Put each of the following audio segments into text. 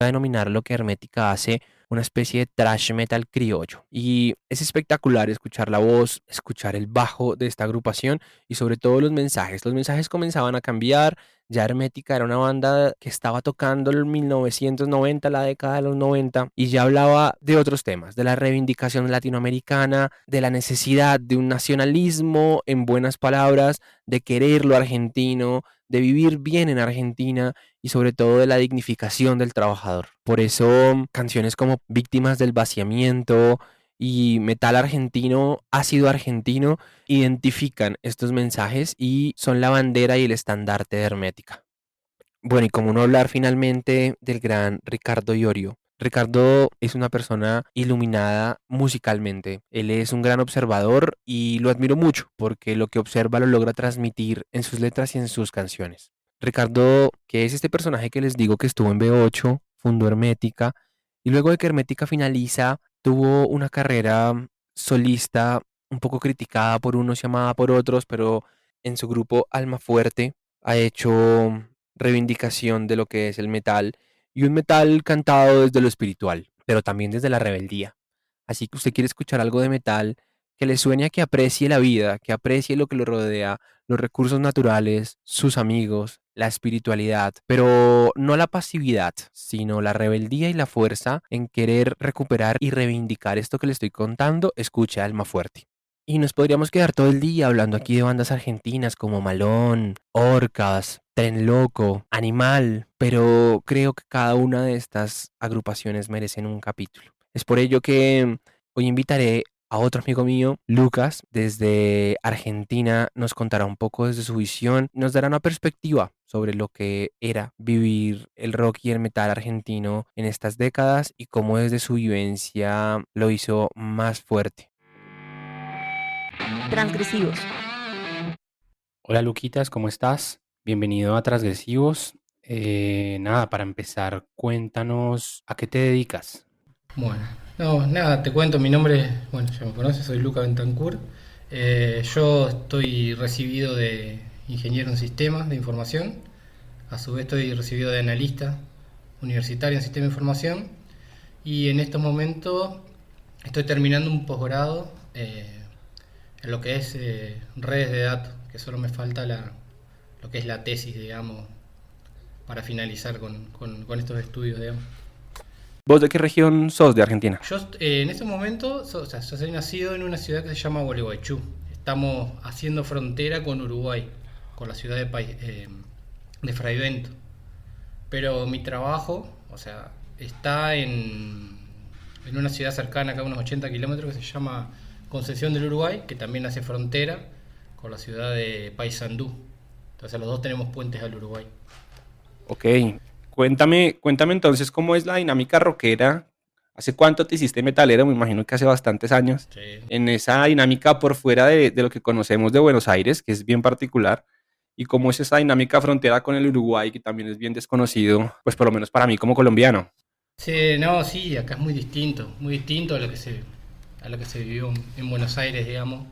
a denominar lo que Hermética hace una especie de thrash metal criollo. Y es espectacular escuchar la voz, escuchar el bajo de esta agrupación y sobre todo los mensajes. Los mensajes comenzaban a cambiar. Ya Hermética era una banda que estaba tocando en 1990, la década de los 90, y ya hablaba de otros temas, de la reivindicación latinoamericana, de la necesidad de un nacionalismo, en buenas palabras, de querer lo argentino, de vivir bien en Argentina y sobre todo de la dignificación del trabajador. Por eso canciones como Víctimas del Vaciamiento y Metal Argentino, Ácido Argentino, identifican estos mensajes y son la bandera y el estandarte de Hermética. Bueno, y como no hablar finalmente del gran Ricardo Iorio. Ricardo es una persona iluminada musicalmente. Él es un gran observador y lo admiro mucho porque lo que observa lo logra transmitir en sus letras y en sus canciones. Ricardo, que es este personaje que les digo que estuvo en B8, fundó Hermética y luego de que Hermética finaliza, tuvo una carrera solista un poco criticada por unos y amada por otros, pero en su grupo Alma Fuerte ha hecho reivindicación de lo que es el metal y un metal cantado desde lo espiritual, pero también desde la rebeldía. Así que usted quiere escuchar algo de metal que le suene a que aprecie la vida, que aprecie lo que lo rodea, los recursos naturales, sus amigos, la espiritualidad, pero no la pasividad, sino la rebeldía y la fuerza en querer recuperar y reivindicar esto que le estoy contando, escuche Alma Fuerte. Y nos podríamos quedar todo el día hablando aquí de bandas argentinas como Malón, Orcas, Tren Loco, Animal, pero creo que cada una de estas agrupaciones merecen un capítulo. Es por ello que hoy invitaré a otro amigo mío, Lucas, desde Argentina, nos contará un poco desde su visión, nos dará una perspectiva sobre lo que era vivir el rock y el metal argentino en estas décadas y cómo desde su vivencia lo hizo más fuerte. Transgresivos. Hola Luquitas, ¿cómo estás? Bienvenido a Transgresivos. Nada, para empezar, cuéntanos a qué te dedicas. Bueno, no, nada, te cuento, mi nombre es, bueno, ya me conoces, soy Luca Bentancur. Yo estoy recibido de ingeniero en sistemas de información, a su vez estoy recibido de analista universitario en sistema de información y en estos momentos estoy terminando un posgrado en lo que es redes de datos, que solo me falta lo que es la tesis, digamos, para finalizar con estos estudios, digamos. ¿Vos de qué región sos de Argentina? Yo en este momento, o sea, yo soy nacido en una ciudad que se llama Gualeguaychú. Estamos haciendo frontera con Uruguay, con la ciudad de Fraivento. Pero mi trabajo, o sea, está en una ciudad cercana, acá a unos 80 kilómetros, que se llama Concepción del Uruguay, que también hace frontera con la ciudad de Paysandú. Entonces los dos tenemos puentes al Uruguay. Ok, cuéntame entonces cómo es la dinámica rockera. ¿Hace cuánto te hiciste metalero? Me imagino que hace bastantes años. Sí. En esa dinámica por fuera de lo que conocemos de Buenos Aires, que es bien particular, y cómo es esa dinámica frontera con el Uruguay, que también es bien desconocido, pues por lo menos para mí como colombiano. Sí, no, sí, acá es muy distinto a lo que se vivió en Buenos Aires, digamos,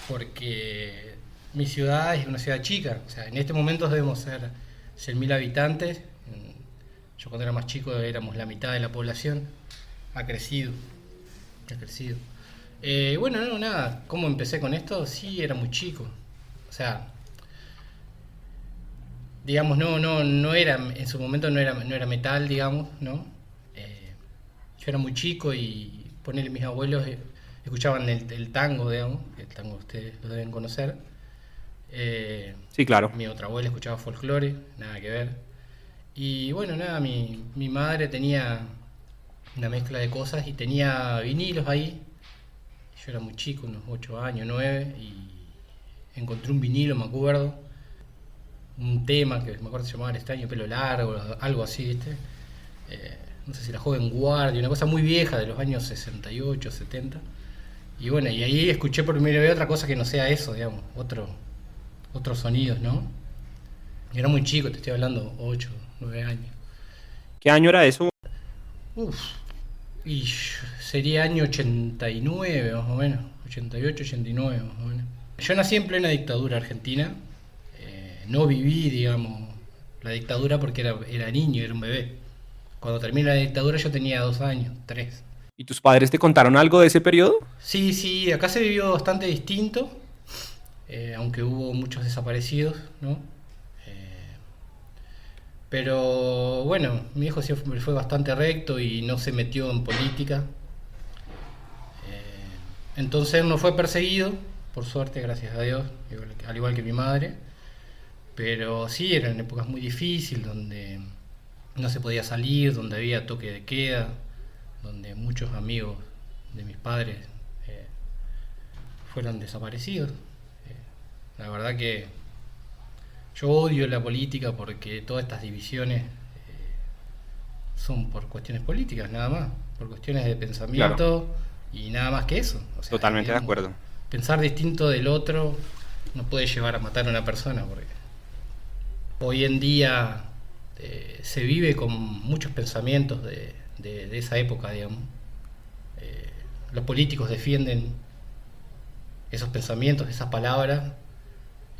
porque mi ciudad es una ciudad chica, o sea, en este momento debemos ser 100.000 habitantes. Yo cuando era más chico éramos la mitad de la población, ha crecido, ha crecido. Bueno, no, nada, ¿cómo empecé con esto? Sí, era muy chico, o sea, digamos, no era, en su momento no era metal, digamos, ¿no? Eh, yo era muy chico y ponerle mis abuelos escuchaban el tango, digamos, el tango ustedes lo deben conocer. Sí, claro. Mi otra abuela escuchaba folclore, nada que ver. Y bueno, nada, mi madre tenía una mezcla de cosas y tenía vinilos ahí. Yo era muy chico, unos 8 años, 9 y encontré un vinilo, me acuerdo, un tema que me acuerdo se llamaba El extraño pelo largo, algo así, ¿viste? No sé si la joven guardia, una cosa muy vieja de los años 68, 70. Y bueno, y ahí escuché por primera vez otra cosa que no sea eso, digamos, otros sonidos, ¿no? Era muy chico, te estoy hablando 8 9 años. ¿Qué año era eso? Uf, y sería año 89 más o menos, 88, 89 más o menos. Yo nací en plena dictadura argentina, no viví, digamos, la dictadura porque era niño, era un bebé Cuando termina la dictadura yo tenía 2 años, 3. ¿Y tus padres te contaron algo de ese periodo? Sí, sí, acá se vivió bastante distinto, aunque hubo muchos desaparecidos, ¿no? Eh, pero bueno, mi hijo siempre fue bastante recto y no se metió en política. Entonces él no fue perseguido, por suerte, gracias a Dios, al igual que mi madre. Pero sí, eran épocas muy difíciles, donde no se podía salir, donde había toque de queda, donde muchos amigos de mis padres eh, fueron desaparecidos. La verdad que yo odio la política porque todas estas divisiones son por cuestiones políticas, nada más, por cuestiones de Claro, pensamiento y nada más que eso. O sea, totalmente de digamos, acuerdo. pensar distinto del otro no puede llevar a matar a una persona, porque hoy en día se vive con muchos pensamientos de esa época, digamos. Eh, los políticos defienden esos pensamientos, esas palabras,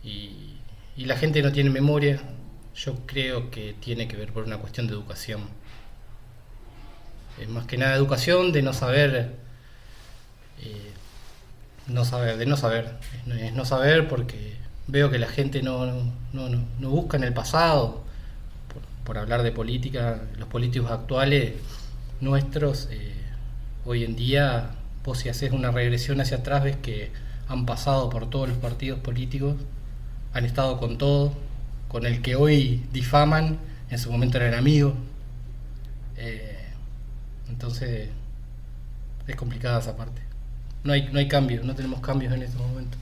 y, y la gente no tiene memoria. Yo creo que tiene que ver por una cuestión de educación. Es más que nada educación de no saber, eh, de no saber. Es no saber porque veo que la gente no busca en el pasado, por hablar de política. Los políticos actuales nuestros, hoy en día, vos si haces una regresión hacia atrás, ves que han pasado por todos los partidos políticos, han estado con todo, con el que hoy difaman, en su momento eran amigos. Eh, entonces es complicada esa parte. No hay cambios, no tenemos cambios en estos momentos.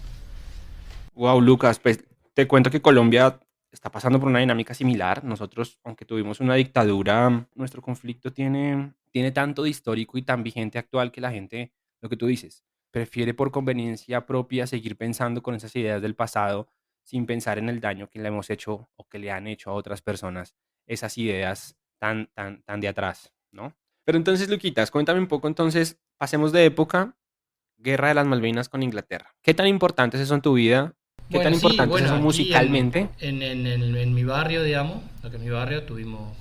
Wow, Lucas, pues te cuento que Colombia está pasando por una dinámica similar. Nosotros, aunque tuvimos una dictadura, nuestro conflicto tiene tanto de histórico y tan vigente actual que la gente, lo que tú dices, prefiere por conveniencia propia seguir pensando con esas ideas del pasado sin pensar en el daño que le hemos hecho o que le han hecho a otras personas esas ideas tan de atrás, ¿no? Pero entonces, Luquitas, cuéntame un poco, entonces, pasemos de época. Guerra de las Malvinas con Inglaterra. ¿Qué tan importante es eso en tu vida? ¿Qué tan Bueno, sí, importante es bueno, eso aquí musicalmente? en mi barrio, digamos, lo que es mi barrio, tuvimos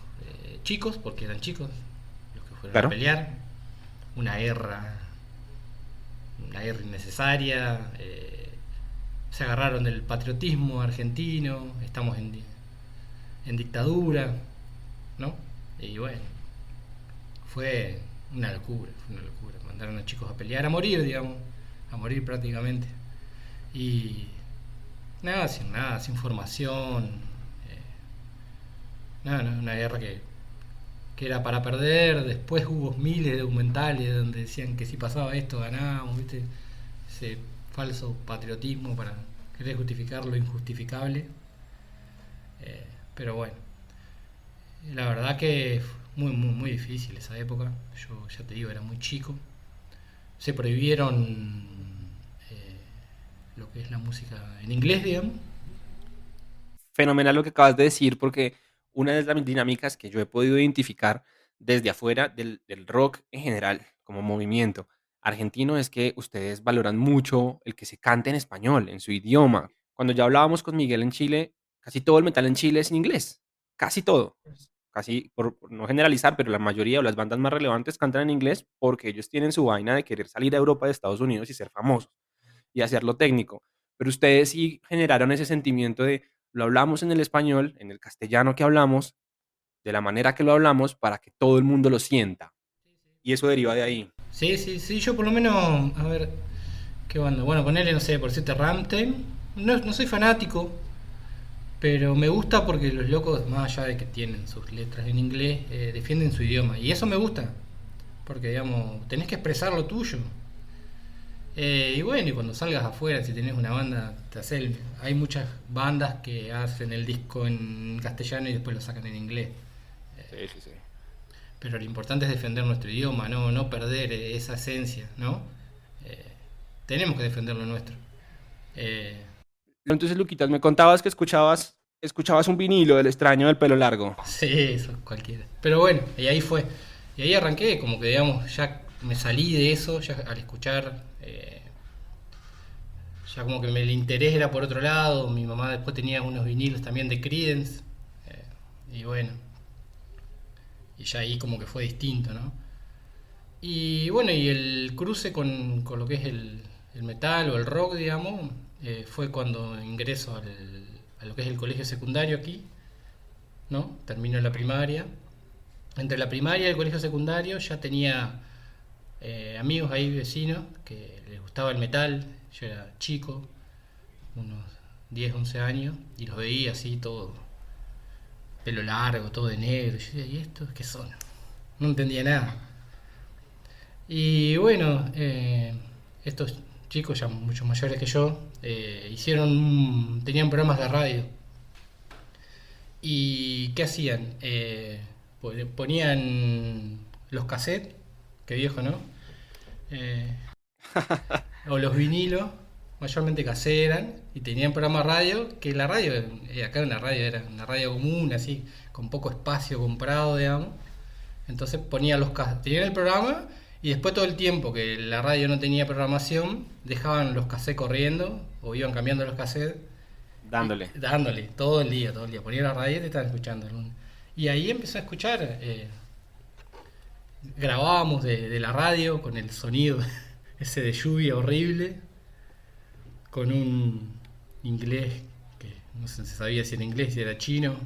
chicos, porque eran chicos, los que fueron a Claro. pelear, una guerra, una guerra innecesaria, se agarraron del patriotismo argentino, estamos en dictadura, ¿no? Y bueno, fue fue una locura, mandaron a chicos a pelear, a morir, digamos, a morir prácticamente. Y nada, sin formación, una guerra que era para perder. Después hubo miles de documentales donde decían que si pasaba esto ganábamos, ¿viste? Ese falso patriotismo para querer justificar lo injustificable. Pero bueno, la verdad que fue muy difícil esa época. Yo ya te digo, era muy chico. Se prohibieron lo que es la música en inglés, digamos. Fenomenal lo que acabas de decir, porque una de las dinámicas que yo he podido identificar desde afuera del rock en general, como movimiento argentino, es que ustedes valoran mucho el que se cante en español, en su idioma. Cuando ya hablábamos con Miguel en Chile, casi todo el metal en Chile es en inglés. Casi todo. Casi, por no generalizar, pero la mayoría o las bandas más relevantes cantan en inglés porque ellos tienen su vaina de querer salir a Europa, de Estados Unidos y ser famosos y hacerlo técnico. Pero ustedes sí generaron ese sentimiento de lo hablamos en el español, en el castellano que hablamos, de la manera que lo hablamos, para que todo el mundo lo sienta. Y eso deriva de ahí. Sí, sí, sí, yo por lo menos, a ver, ¿qué banda? Bueno, ponerle, no sé, por decirte Rammstein. No soy fanático, pero me gusta porque los locos, más allá de que tienen sus letras en inglés, defienden su idioma. Y eso me gusta, porque, digamos, tenés que expresar lo tuyo. Y bueno, y cuando salgas afuera, si tenés una banda, hay muchas bandas que hacen el disco en castellano y después lo sacan en inglés. Sí, sí, sí. Pero lo importante es defender nuestro idioma, no perder esa esencia, ¿no? Eh, tenemos que defender lo nuestro. Eh, Entonces, Luquitas, me contabas que escuchabas un vinilo del extraño del pelo largo. sí, eso cualquiera. Pero bueno, y ahí fue. Y ahí arranqué, como que digamos, ya me salí de eso, ya al escuchar, ya como que el interés era por otro lado. Mi mamá después tenía unos vinilos también de Creedence. Y bueno, Y ya ahí como que fue distinto, ¿no? Y bueno, y el cruce con lo que es el metal o el rock, digamos, fue cuando ingreso a lo que es el colegio secundario aquí, ¿no? Termino la primaria. Entre la primaria y el colegio secundario ya tenía amigos ahí, vecinos, que les gustaba el metal. Yo era chico, unos 10 11 años, y los veía así, todo, pelo largo, todo de negro. Yo decía, ¿y estos qué son? No entendía nada. Y bueno, estos chicos ya mucho mayores que yo tenían programas de radio. ¿Y qué hacían? Ponían los cassettes, que viejo, ¿no? Eh, o los vinilos, mayormente caseros, y tenían programa radio, que la radio, acá era una radio común, así, con poco espacio comprado, digamos. Entonces ponían tenían el programa y después todo el tiempo que la radio no tenía programación, dejaban los cassettes corriendo o iban cambiando los cassettes y Dándole. dándole todo el día. Ponía la radio y te estaban escuchando. Y ahí empecé a escuchar, grabábamos de la radio con el sonido ese de lluvia horrible, con un inglés que no se sabía si era inglés, si era chino,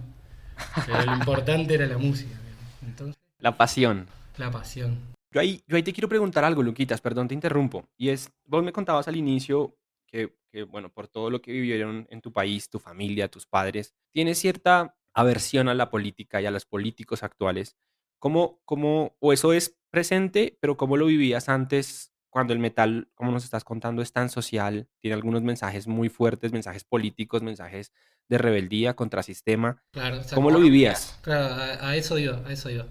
pero lo importante era la música. Entonces, La pasión. la pasión. Yo ahí te quiero preguntar algo, Luquitas, perdón, te interrumpo. Y es, vos me contabas al inicio bueno, por todo lo que vivieron en tu país, tu familia, tus padres, tienes cierta aversión a la política y a los políticos actuales. O eso es presente, pero cómo lo vivías antes cuando el metal, como nos estás contando, es tan social, tiene algunos mensajes muy fuertes, mensajes políticos, mensajes de rebeldía contra sistema? Claro, ¿Cómo exacto. lo vivías? Claro, a eso iba, a eso iba.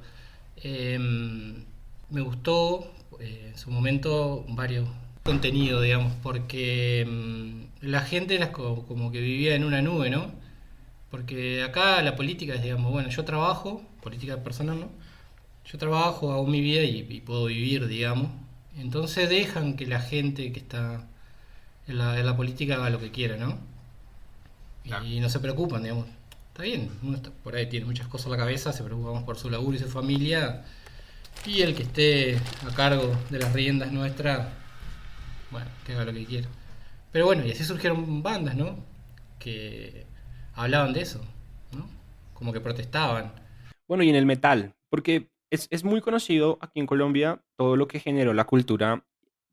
Me gustó en su momento varios contenidos, digamos, porque la gente era como que vivía en una nube, ¿no? Porque acá la política es, digamos, bueno, yo trabajo, política personal, ¿no? Yo trabajo, hago mi vida y puedo vivir, digamos. Entonces dejan que la gente que está en la política haga lo que quiera, ¿no? Claro. Y no se preocupan, digamos. Está bien, uno está por ahí tiene muchas cosas en la cabeza, se preocupa más por su laburo y su familia. Y el que esté a cargo de las riendas nuestras, bueno, que haga lo que quiera. Pero bueno, y así surgieron bandas, ¿no? Que hablaban de eso, ¿no? Como que protestaban. Bueno, y en el metal, porque es muy conocido aquí en Colombia todo lo que generó la cultura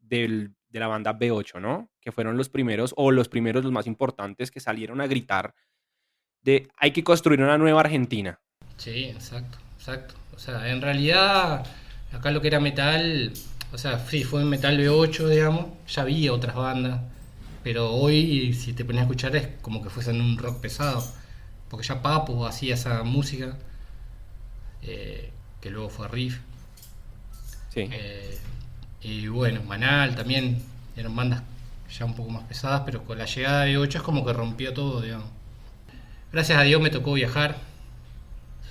de la banda B8, ¿no? Que fueron los primeros, o los primeros, los más importantes, que salieron a gritar de hay que construir una nueva Argentina. Sí, exacto, exacto. O sea, en realidad, acá lo que era metal, o sea, sí, fue metal B8, digamos, ya había otras bandas, pero hoy, si te pones a escuchar, es como que fuesen un rock pesado, porque ya Papo hacía esa música, que luego fue Riff, Sí. eh, y bueno, Manal también, eran bandas ya un poco más pesadas, pero con la llegada de B8 es como que rompió todo, digamos. Gracias a Dios me tocó viajar.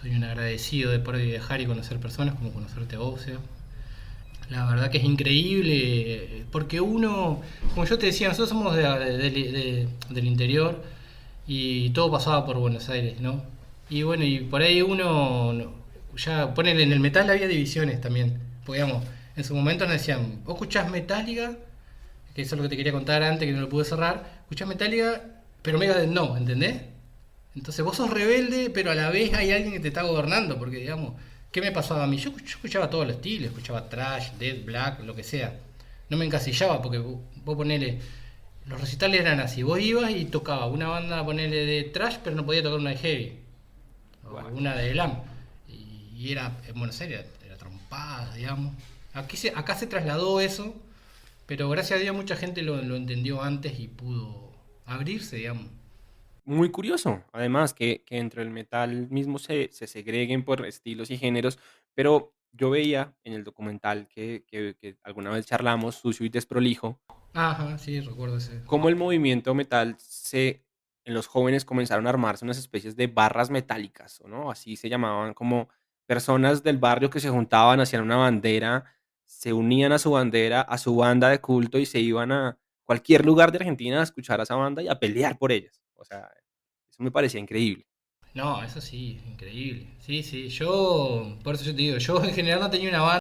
Soy un agradecido de poder viajar y conocer personas como conocerte a vos, Seba. La verdad que es increíble, porque uno, como yo te decía, nosotros somos del interior y todo pasaba por Buenos Aires, ¿no? Y bueno, y por ahí ya ponen en el metal había divisiones también. Porque digamos, en su momento nos decían, vos escuchás Metallica, que eso es lo que te quería contar antes, que no lo pude cerrar, escuchás Metallica, pero Megadeth no, ¿entendés? Entonces vos sos rebelde, pero a la vez hay alguien que te está gobernando, porque digamos, ¿qué me pasaba a mí? Yo escuchaba todos los estilos, escuchaba trash, death, black, lo que sea. No me encasillaba, porque vos ponele, los recitales eran así, vos ibas y tocaba una banda, ponele de trash, pero no podía tocar una de heavy, o Guau. una de glam. Y era, en Buenos Aires era trompada, digamos. Acá se trasladó eso, pero gracias a Dios mucha gente lo entendió antes y pudo abrirse, digamos. Muy curioso, además, que entre el metal mismo se segreguen por estilos y géneros, pero yo veía en el documental que alguna vez charlamos, Sucio y Desprolijo, Ajá, sí, recuerdo ese. cómo el movimiento metal en los jóvenes comenzaron a armarse unas especies de barras metálicas, ¿no? Así se llamaban, como personas del barrio que se juntaban, hacían una bandera, se unían a su bandera, a su banda de culto y se iban a cualquier lugar de Argentina a escuchar a esa banda y a pelear por ellas. O sea, eso me parecía increíble. No, eso sí, increíble. Sí, sí, yo, por eso yo te digo, yo en general no tenía una banda.